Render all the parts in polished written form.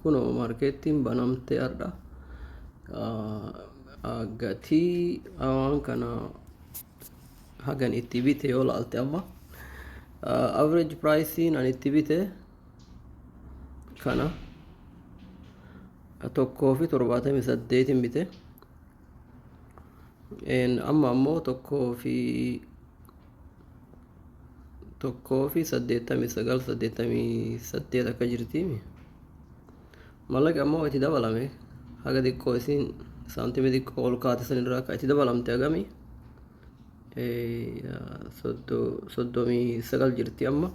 Kuno markeettiin banamtee arda gatii waan kana hagan itti bite yoo laalte amma average pricing an itti bite kana 1.78 bite amma ammoo 1.89 akka jirti mallaqa ammoo itti dabalame haga xiqqoo isin saantimii xiqqoo ol kaate san irraa akka itti dabalamte agami 39 jirti amma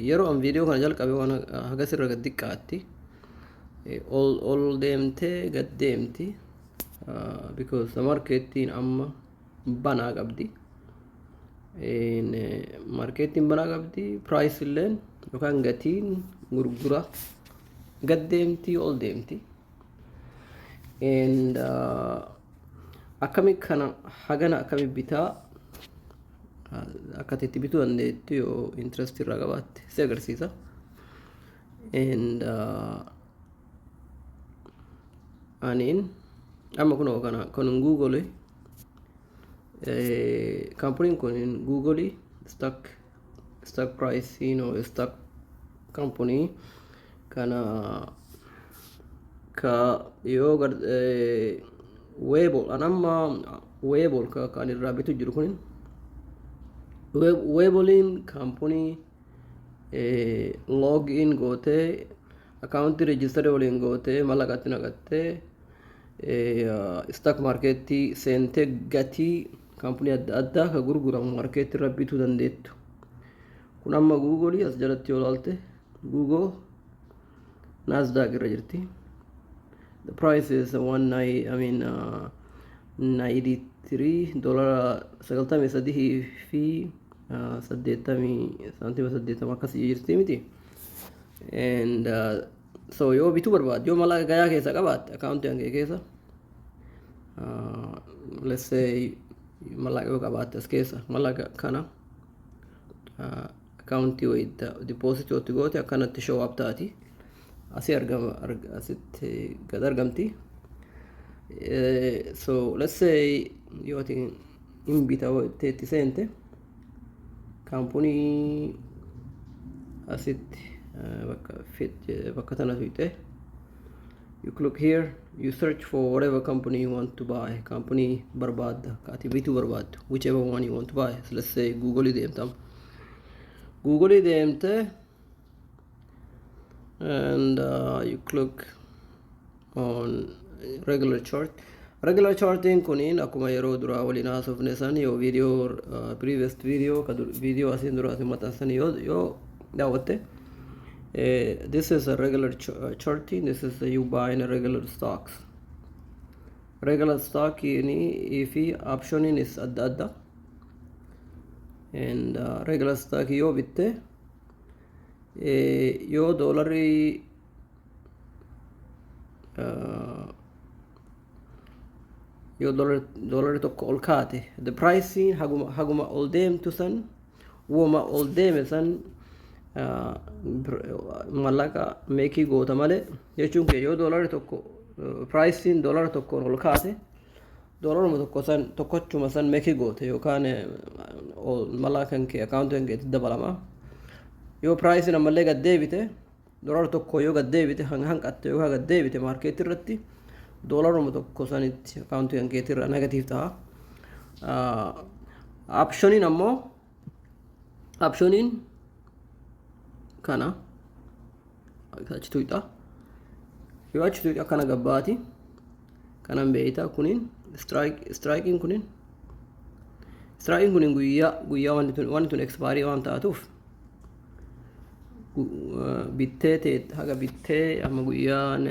yeroo an viidiyoo kana jalqabe waan hagas irra gad xiqqaatti ol deemtee gad deemti because the markeettiin amma banaa qabdi markeettiin banaa qabdi price illeen yookaan gatiin gurgura gad deemti ol deemti and akkami kana hagana akkami bitaa akkati itti bituu dandeettu yoo interest irraa qabaatte si agarsiisa and aniin amma kunoo kana kun Google company kun Google stock pricing or stock company kana ka yoo Weibo anamma Weibo ka kan irraa bitu jiru kun Weibolin company log in goote account register waliin goote malaqatti naqatte stock market seente gatii company adda addaa ka gurguramu market irra bituu dandeettu kun amma Google as jalatti yoo laalte Google Nasdaq irra jirti. The price is $93 sagaltamii sadii fi 80 akkasii jirti miti and so yoo bituu barbaadde yoo mallaqa gayaa keessa qabaatte account hangee keessa let's say mallaqa yoo qabaatte as keessa mallaqa kana account wayita deposit yoo goote akkanatti show up taati asii asitti gad argamti so let's say yoo in bita teetti seente company asitti bakka tana tuite you click here you search for whatever company you want to buy company barbaadda kaati bituu barbaaddu whichever one you want to buy so let's say Google deemte and you click on regular charting kunin akkuma yeroo dura waliin haasofne san yoo video previous video asin dura asin maxxansan yoo daawwatte this is a regular charting this is you buying a regular stocks regular stock if option is adda and regular stock yoo bitte yoo dollari tokko ol kaate the pricing haguma ol deemtu san woma ol deeme san mallaqa meekii goota malee jechuun kee yoo doolari tokko pricing doolari tokkoon ol kaate doolaruma tokkochuma san meekii goote yookaan mallaqan kee account keetti dabalama yoo pricing ammallee gad deebite doolar tokko yoo gad deebite hanqatte yoo gad deebite market irratti doolaruma tokko sanitti account keetti irra negative ta'a optioniin kana achi tuyxa yoo achi tuyxa akkana gabbaati kanan beeyta kunin striking kunin guyyaa wanti tun expiry waan taatuuf bittee haga bittee amma guyyaan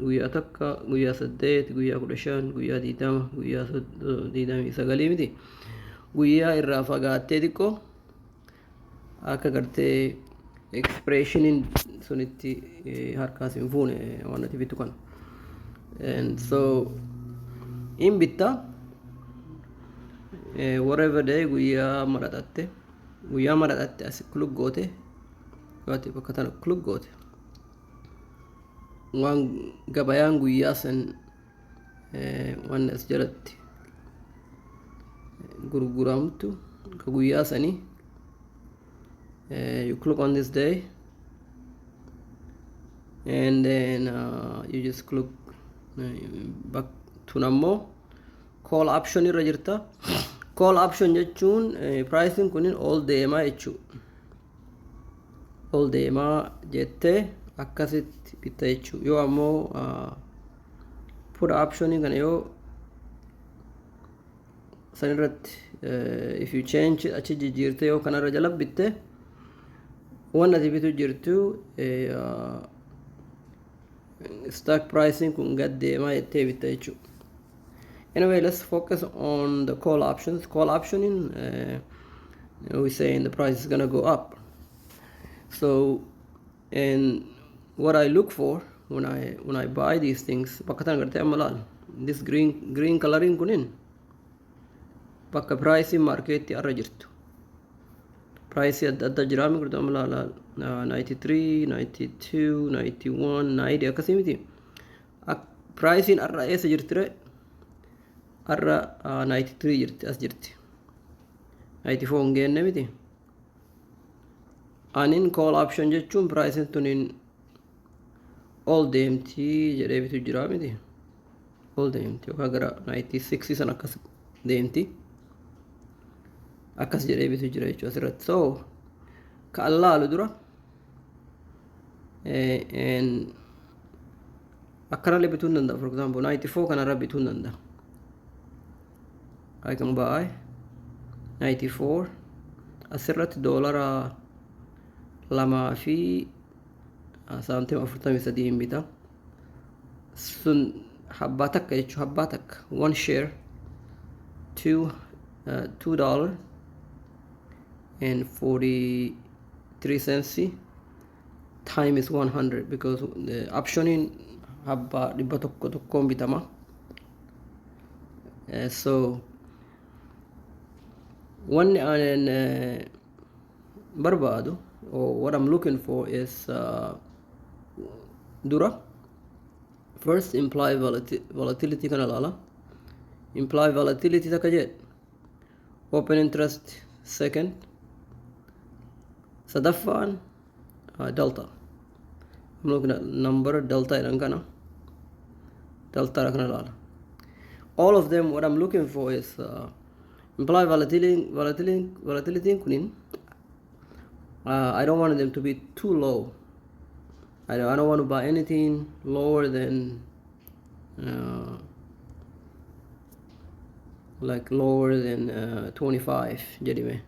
guyyaa takka guyyaa 8 guyyaa 15 guyyaa 20 guyyaa 29 miti guyyaa irraa fagaattee xiqqoo akka gartee expressionin sunitti harkaas hin fuune waan ati bittu kana and so in bitta whatever day guyyaa maradhatte guyyaa maradhaatti as kluk goote waati bakka tana kluk goote waan gabayaan guyyaa san waan as jalatti gurguramtu ka guyyaa sanii you click on this day and then you just click back to nammoo call option irra jirta. Call option jechuun pricing kunin all deemaa jechuu all deemaa jettee akkasitti bitta jechuu yoo ammoo put optionii kana yoo san irratti if you change achi jijjiirte yoo kanarra jala bitte waan ati bitu jirtu stock pricing kun gad deemaa jettee bitta jechuu. Anyway, let's focus on the call options. Call optioning, we saying the price is gonna go up. So, and what I look for when I buy these things, bakatan garte amalal. This green coloring kunin, bakka price market arra jirtu. Price adda jirami garte amalal 93, 92, 91, 90 akasimiti. Price in arra esa jirtire. Arra 93 jirti as jirti 94 hin geenne miti. Anin call option jechuun price tunin all deemti jedhee bitu jira miti all deemti yookaan gara 96 san akkas deemti akkas jedhee bitu jira jechuudha asirratti. So ka allaalu dura akkanallee bituu hin danda'a. For example 94 kanarra bituu hin danda'a. I can buy 94 asirratti doolara 2.43 hin bita sun habbaa takka jechuu habbaa takka one share $2.43 time is 100 because the optioning habbaa dhibba tokkoon bitama. So one barbaadu or what I'm looking for is dura first implied volatility kana lala implied volatility taka jed open interest second sadaffaan delta I'm looking at number delta idan kana delta kana lala. All of them what I'm looking for is implied volatility kunin I don't want them to be too low. I don't want to buy anything lower than like lower than 25 jedhime.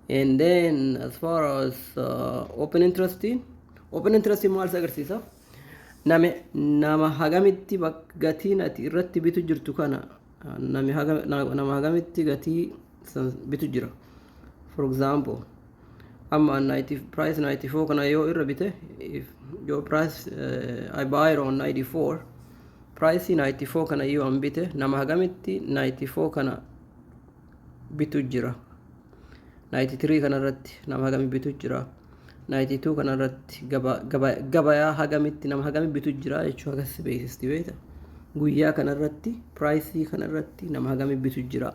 And then as far as open interest maal agarsiisa nama hagamitti gatiin ati irratti bitu jirtu kana nama hagamitti gatii bitu jira. For example amma price 94 kana yoo irra bite if your price I buy it on 94 price 94 kana yoo an bite nama hagamitti 94 kana bitu jira 93 kana irratti nama hagami bitu jira 92 kana irratti gabayaa hagamitti nama hagami bitu jira jechuu agas beeksisti beeta guyyaa kana irratti price kana irratti nama hagami bitu jira.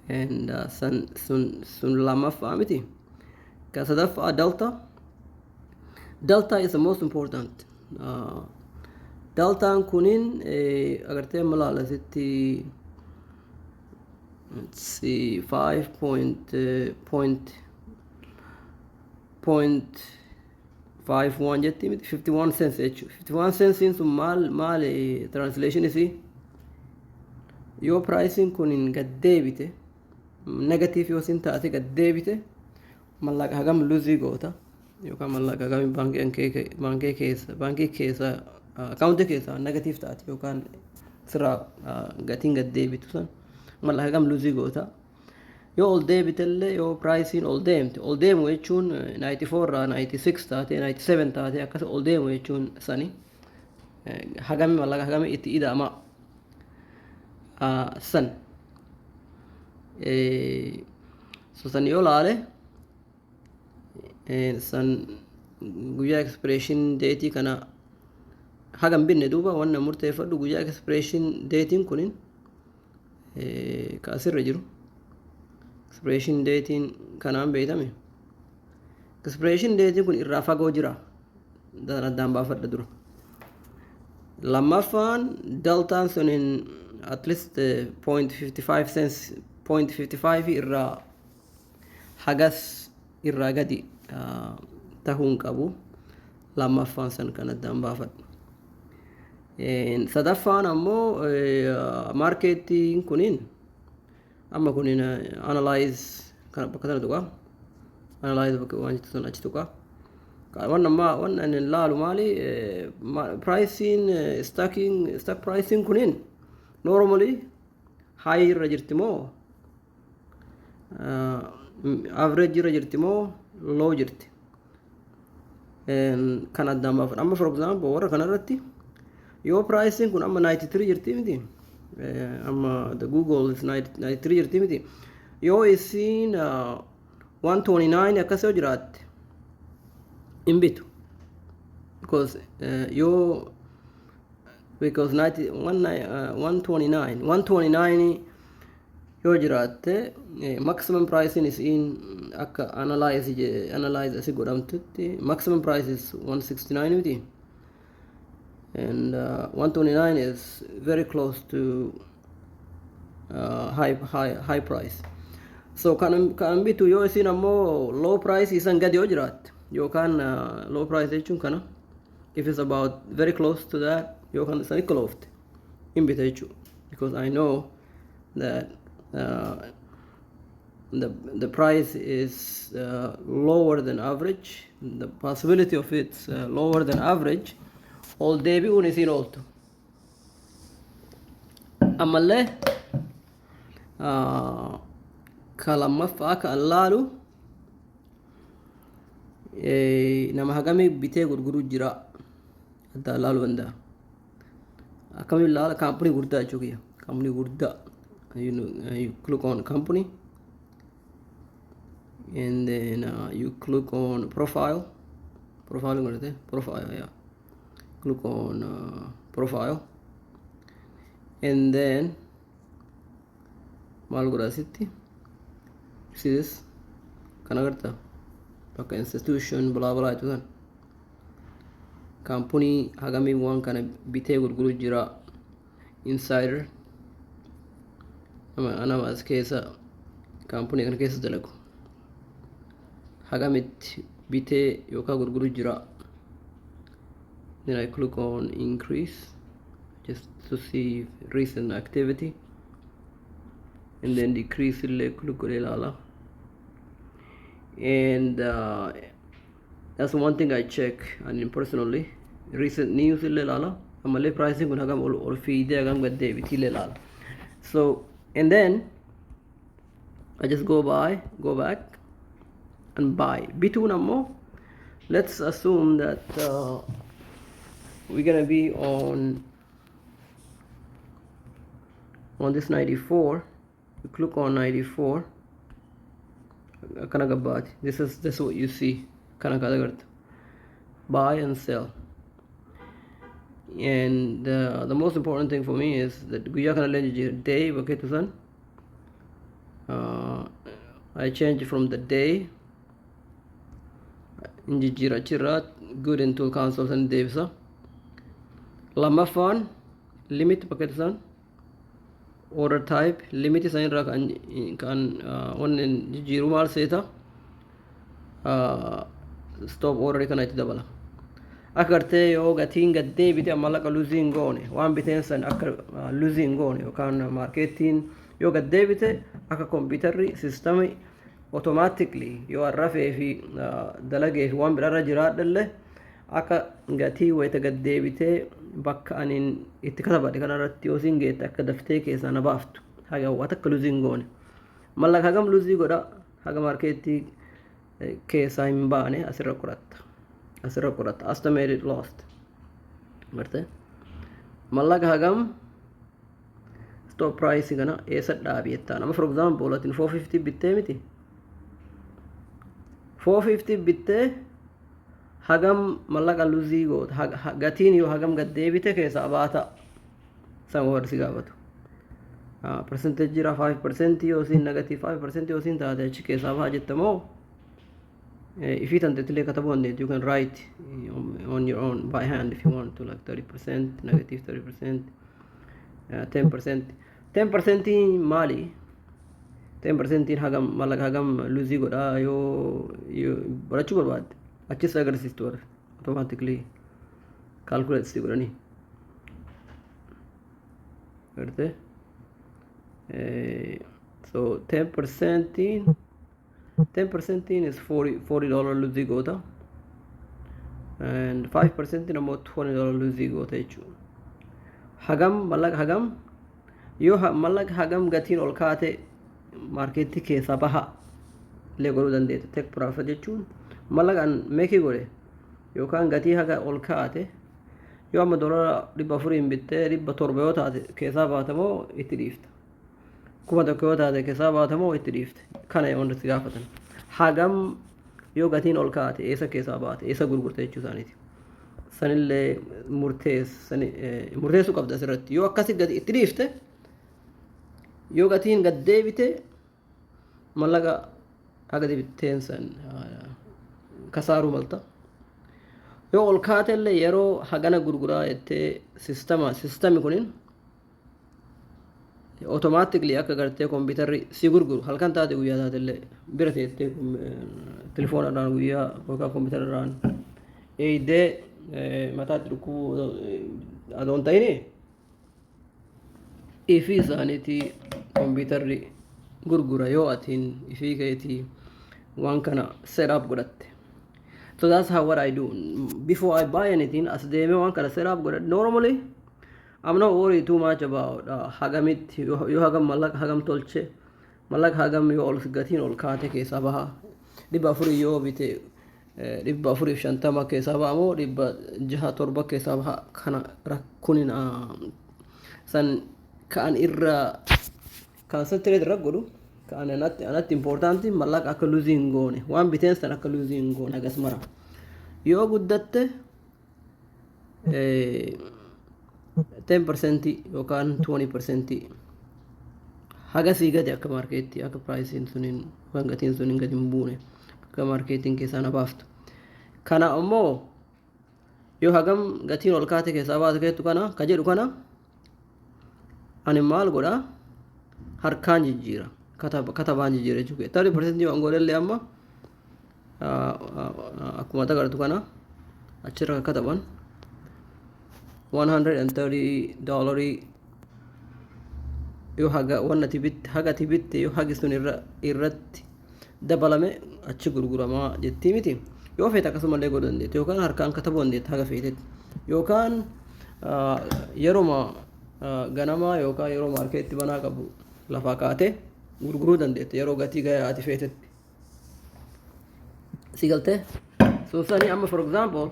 And sun lamaffaa miti. Ka sadaffaa delta is the most important. Deltaan kunin agartee malaala sitti let's see 5.51 jetti miti 51 cents jechuudha. 51 cents sun maal translation isi yoo pricing kunin gad deebite negative yoo sin taate gad deebite mallaqa hagam luzii goota yookaan mallaqa hagam baankii keessa account keessa negative taate yookaan sirraa gatiin gad deebitu san mallaqa hagam luzii goota. Yoo ol deebitellee yoo pricing ol deemu jechuun 94 irraa 96 taate 97 taate akkas ol deemu jechuun sani hagami mallaqa hagami itti ida'ama san so san yoo laale san guyyaa expiration date kana hagam binne duuba wanna murteeffadhu guyyaa expiration datein kunin ka asirra jiru expiration datein kanaan beeytame expiration datein kun irraa fagoo jira addaan baafadha dura lammaffaan deltaan sunin at least 0.55 cents 0.55 irraa hagas irraa gadi tahuun qabu lammaffaan san kan addaan baafadhu sadaffaan ammoo marketiin kunin amma kunin analyze kan bakka sana tuqa analyze bakka waan sun achi tuqa wannan laalu maali pricing stock pricing kunin normally high irra jirti moo average irra jirti moo low jirti kan addaan baafadhu amma for example warra kanarratti your pricing kun amma 93 jirti miti amma the Google is 93 jirti miti yoo isiin 129 akkasoo jiraatte in bitu because because 129 yoo jiraatte maximum pricing is in akka analyze asi godhamtutti maximum price is 169 miti and 129 is very close to high price so kan bitu yoo isin ammoo low price isan gadi yoo jiraatte yookaan low price jechuun kana if it's about very close to that yookaan isan ikoloofte in bita jechuu because I know that the price is lower than average the possibility of it's lower than average all deebi'uun isiin ooltu ammallee ka lammaffaa ka allaalu nama hagamii bitee gurguruu jira adda allaalu danda'a akkamiin laala kaampanii guddaa jechuu kiyya kaampanii guddaa you click on company and then you click on profile yeah click on profile and then malgura city see this kana garta baka institution blah blah itu kan company hagami wan kana bite gurguru jira insider ana mas kesa company kan kesa dalagu hagamit bite yoka gurguru jira then I click on increase just to see recent activity and then decrease click on lala and that's one thing I check and personally recent news lala amale pricing kun hagam or feed hagam gadde biti lala so and then I just go back and buy bitu namo let's assume that we're gonna be on this 94 you click on 94 kanagabati this is what you see kanagadagarta buy and sell and the most important thing for me is that guya kana lenji day okay to son I change from the day inji jira chirat good until cancels and devsa lamafan limit paket san order type limit is in rak kan on jiru mal seta stop order kana itti dabala akarte yo gatiin gadde bite amala ka losing gone wan biten san akka losing gone yo kan marketing yo gadde bite akka computer system automatically yo arrafe fi dalage fi wan birara jiraadalle akka gatii wayta gadde bite bakka anin itti katabade kana irratti yoo singeette akka daftee keessaa na baaftu haga waan akka losing gone malla hagam losing godha haga marketii keessaa hin baane asirra qoratta estimated lost marte mallaqa hagam stop price kana eessa dhaabi jettaan amma for example atin 450 bittee miti 450 bittee hagam mallaqa luzii goota gatiin yoo hagam gad deebite keessaa baata san warsi gaafatu percentage jira 5% yoo siin negative 5% yoo siin taate achi keessaa baha jettamoo if you tantatilee katabuu dandeetti you can write on your own by hand if you want to like 30% negative 30% 10% 10% maali 10% hagam mallaqa hagam luzii godha yoo barachuu barbaadde achis agarsiistu warra automatically calculate si godhanii garte so 10% is $40 luzii goota and 5% ammoo $20 luzii goota jechuudha hagam mallaqa hagam yoo mallaqa hagam gatiin ol kaate markeetii keessaa baha illee godhuu dandeetta take profit jechuun mallaqaan meekii godhe yookaan gatii haga ol kaate yoo amma $400 bittee $700 yoo taate keessaa baatamoo itti dhiifta 1,000 yoo taate keessaa baatamoo itti dhiifte kana yoo irratti gaafatan hagam yoo gatiin ol kaate eessa keessaa baate eessa gurgurte jechuu isaaniiti sanillee murteessuu qabda asirratti yoo akkasi gatii itti dhiifte yoo gatiin gad deebite mallaqa haga deebitteen san kasaaruu malta yoo ol kaate illee yeroo hagana gurguraa jettee sistami kunin automatically akka gartee kompiitarri si gurguru halkan taate guyyaa taate illee bira teettee telefoonadhaan guyyaa yookaan kompiitararraan eeydee mataatti dhukkubuu adoon ta'ini ifii isaaniitii kompiitarri gurgura yoo atiin ifii keetii waan kana set up godhatte so that's how what I do before I buy anything as deeme waan kana set up godhadhe normally I'm not worried too much about hagamit yoo hagam mallaqa hagam tolche mallaqa hagam yoo ol gatiin ol kaate keessaa baha 400 yoo bite 450 keessaa baha moo 607 keessaa baha kana rakkunin san kan irra concentrate irra godhu kan anatti importanti mallaqa akka losing goone waan biteen san akka losing goone agas mara yoo guddatte 10% yookaan 20% hagasii gadi akka markeetti akka pricing sunin waan gatiin sunin gadi hin buune akka markeetiin keessaa na baaftu kana ammoo yoo hagam gatiin ol kaate keessaa baatu keettu kana ka jedhu kana ani maal godha harkaan jijjiira katabaan jijjiira jechuudha 30% yoo angoolellee amma akkuma agartu kana achirra kataban $130 yoo haga tibitte yoo hagi sun irratti dabalame achi gurguramaa jettii miti yoo feete akkasumallee godhuu dandeette yookaan harkaan katabuu dandeette haga feetetti yookaan yeroo ganamaa yookaan yeroo markeetti banaa qabu lafaa kaate gurguruu dandeette yeroo gatii gahaa ati feetetti si galtee suusanii amma for example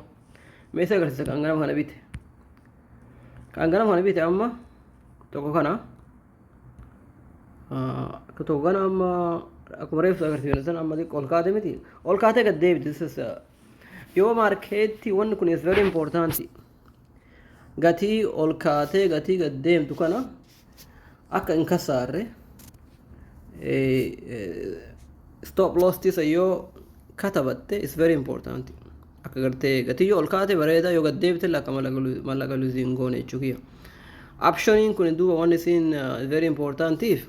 meeshaa agarsiisa kan ganama kana bite kan ganama kana bite amma tokko kana amma akkuma reefsu agarsiisan amma ol kaate miti ol kaate gad deebite yoo markeetti wanni kun is very important gatii ol kaatee gatii gad deemtu kana akka hin kasaarre stop loss tisa yoo katabatte is very important akka gartee gatii yoo ol kaate bareeda yoo gad deebite akka mallaqa losing goone jechuudha optioniin kun duuba wanni siin very importantiif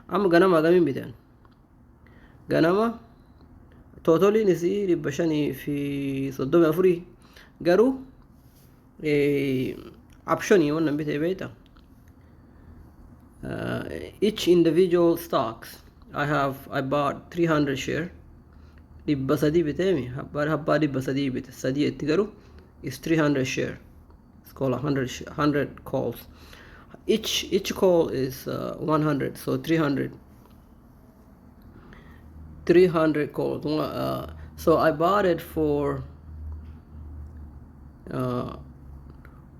amma ganama hagamiin bitan ganama tootoliin isii 534 garuu optionii wannan bitee beekta each individual stocks I bought 300 share dhibba sadii biteemi habbaa dhibba sadii bite sadii itti garuu is 300 share it's called 100 calls each call is 100 so 300 calls so I bought it for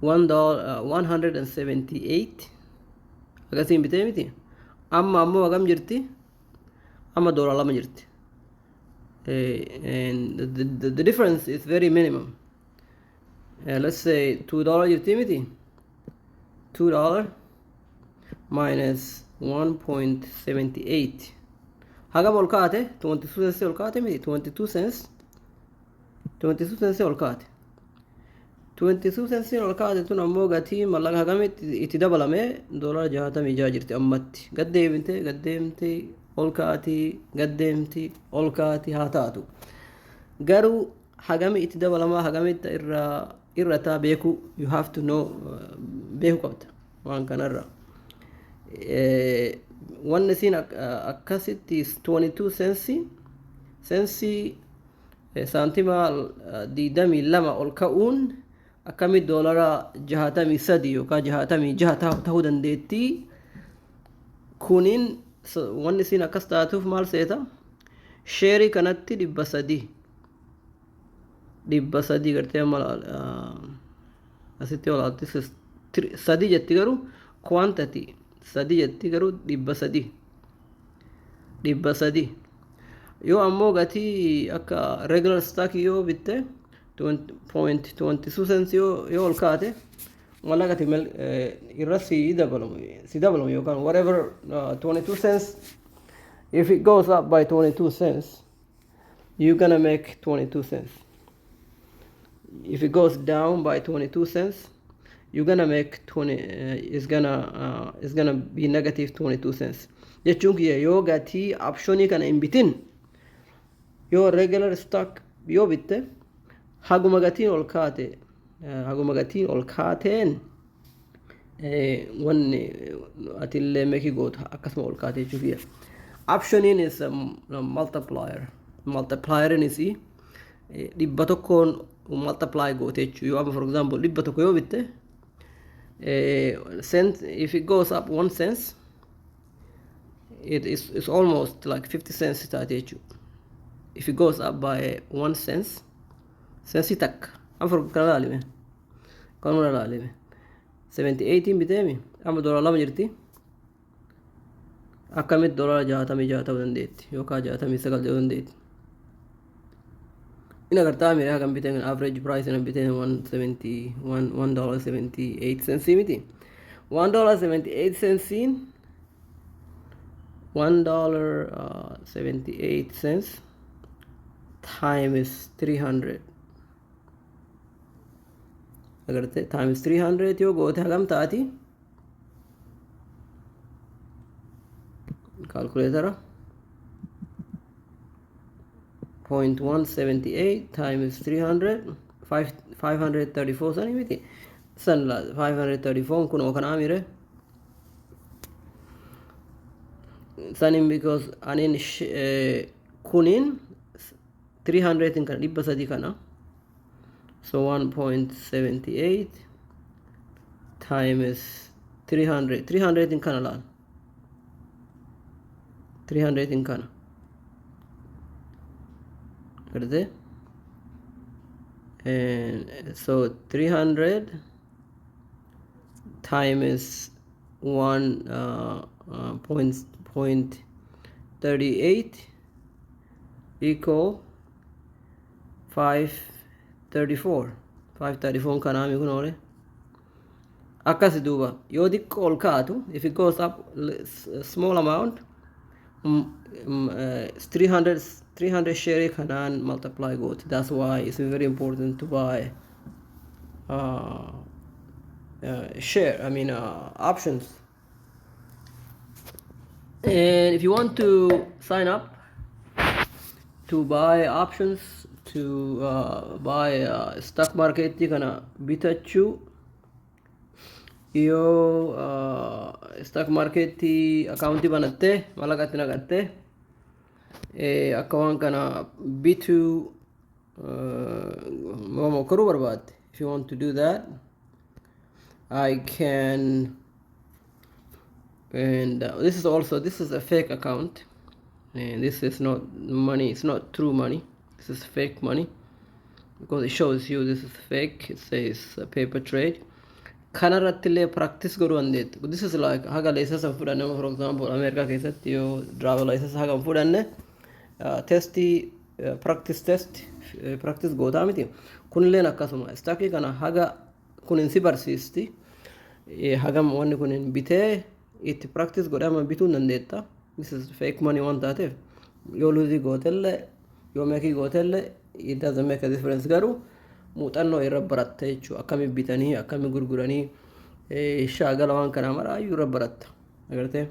$178 agasiin bitee miti amma ammoo hagam jirti amma $2 jirti and the difference is very minimum. Let's say $2 utility, $2 minus 1.78. hagam ol kaate 22 cents ol kaate miti 22 cents 22 cents ol kaate 22 cents ol kaate tun ammoo gatii mallaqa hagamitti itti dabalame $66 jirti ammatti gaddeemte ol kaati gaddeemti ol kaati haa taatu garuu hagami itti dabalamaa hagamitti irrataa beeku you have to know beeku qabda waan kanarra wanni siin akkasitti 22 cents saantima 22 ol ka'uun akkamit $63 yookaan 66 ta'uu dandeetti kuniin wanni siin akkas taatuuf maal seeta sheerii kanatti 300 gartee amma asitti olaatti 3 jetti garuu quantity 3 jetti garuu 300 yoo ammoo gatii akka regular stock yoo bitte 20.22 cents yoo ol kaate mallaqa irra si dabalamu yookaan whatever 22 cents if it goes up by 22 cents you're gonna make 22 cents if it goes down by 22 cents you're gonna make 20 it's gonna be negative 22 cents jechuun kiyya yoo gatii optionii kana hin bitin yoo regular stock yoo bitte haguma gatiin ol kaateen wanni atillee meki gootu akkasuma ol kaatee jechuu kiyya optioniin is a multiplier is dhibba tokkoon multiply goote jechuu yoo amma for example dhibba tokko yoo bitte cent if it goes up 1 cent it's almost like 50 cents taate jechuu if it goes up by 1 cent sensi takka amma for kana laalime 78 biteemi amma $2 jirti akkamit $66 ta'uu dandeetti yookaan 69 ta'uu dandeetti ina agartaa mire hagam biteen average price ina biteen $1.78 miti $1.78 $1.78 times 300 agarte times 300 yoo goote hagam taati calculator 0.178 times 300 534 sani miti san 534 kun oo kana amire sanin because anin kunin 300 in kana 300 kana so 1.78 times 300 in kana laal 300 in kana garde and so 300 times 1.38 equal 534 kanaami kun ore akkas duuba yoo xiqqoo ol kaatu if it goes up small amount 300 share kanaan multiply goot that's why it's very important to buy share options and if you want to sign up to buy options to buy stock market kana bitachu yo stock market account banatte malaqatti nagatte akka waan kana bitu momo karu barbaad if you want to do that I can and this is a fake account and this is not money, it's not true money, this is fake money because it shows you this is fake. It says paper trade kanarrattillee practice godhuu dandeettu. This is like haga license fudhanne for example America keessatti yoo driver license haga fudhanne testii practice test practice gootaa miti kunilleen akkasuma stackii kana haga kunin si barsiisti hagam wanni kunin bitee itti practice godhama bituu dandeetta this is fake money waan taateef yoo luuzii gootellee yoo meekii gootellee it doesn't make a difference garuu muuxannoo irra baratta jechuu akkami bitanii akkami gurguranii shaagala waan kana maraayyuu irra baratta agartee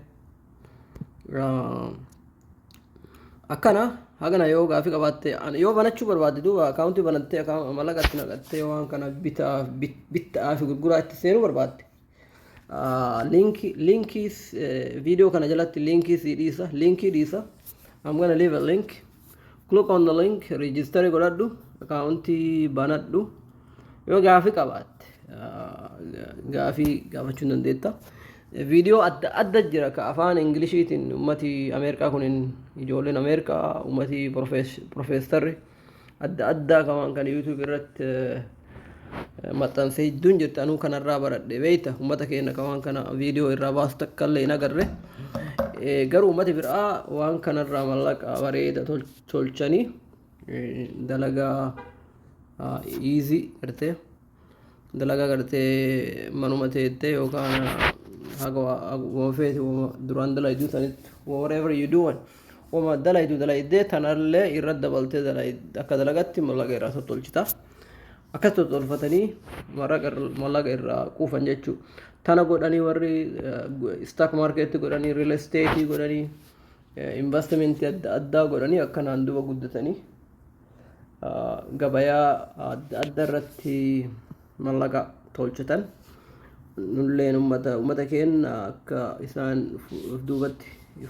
akkana hagana yoo gaafii qabaatte yoo banachuu barbaadde duuba akaawuntii banattee mallaqatti naqattee waan kana bittaa fi gurguraa itti seenuu barbaadde linkii video kana jalatti linkii dhiisa I'm gonna leave a link click on the link register godhadhu akaawuntii banadhu yoo gaafii qabaatte gaafii gaafachuu dandeetta video adda jira ka afaan inglishiitiin ummati ameerikaa kunin ijoolleen ameerikaa ummati profeesarri adda ka waan kan youtube irratti maxxansee hedduun jirti anuu kanarraa baradhe beeyta ummata keenya ka waan kana video irraa baasu takkallee hin agarre garuu ummati biraa waan kanarraa mallaqa bareeda tolchanii dalagaa easy gartee dalagaa gartee manuma teettee yookaan duraan dalaydu sanit whatever you do wama dalaydu dalaydee tanallee irra dabaltee akka dalagatti mallaqa irraa tolchita akkas tolfatanii mallaqa irraa quufan jechuu tana godhanii warri stock market godhanii real estate godhanii investment adda godhanii akkanaan duba guddatanii gabayaa adda irratti mallaqa tolchatan nulleen ummata keenya akka isaan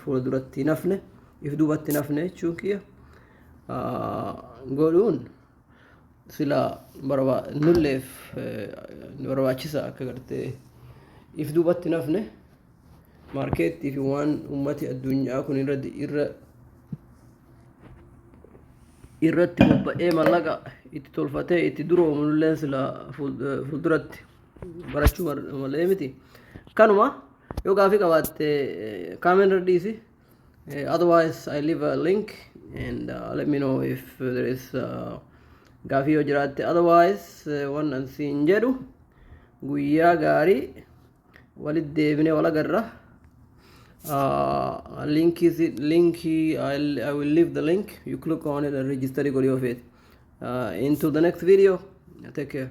fuulduratti nafne jechuun kiyya godhuun sila nulleef barbaachisa akka gartee if duubatti nafne maarkeettii fi waan ummati addunyaa kun irratti bobba'ee mallaqa itti tolfatee itti duroomu nulleen sila fuulduratti barachuu malee miti kanuma yoo gaafii qabaatte comment irra dhiisi otherwise I leave a link and let me know if there is gaafii yoo jiraatte otherwise waan an siin jedhu guyyaa gaarii walitti deebinee wal agarra linki I will leave the link you click on it and register it into the next video take care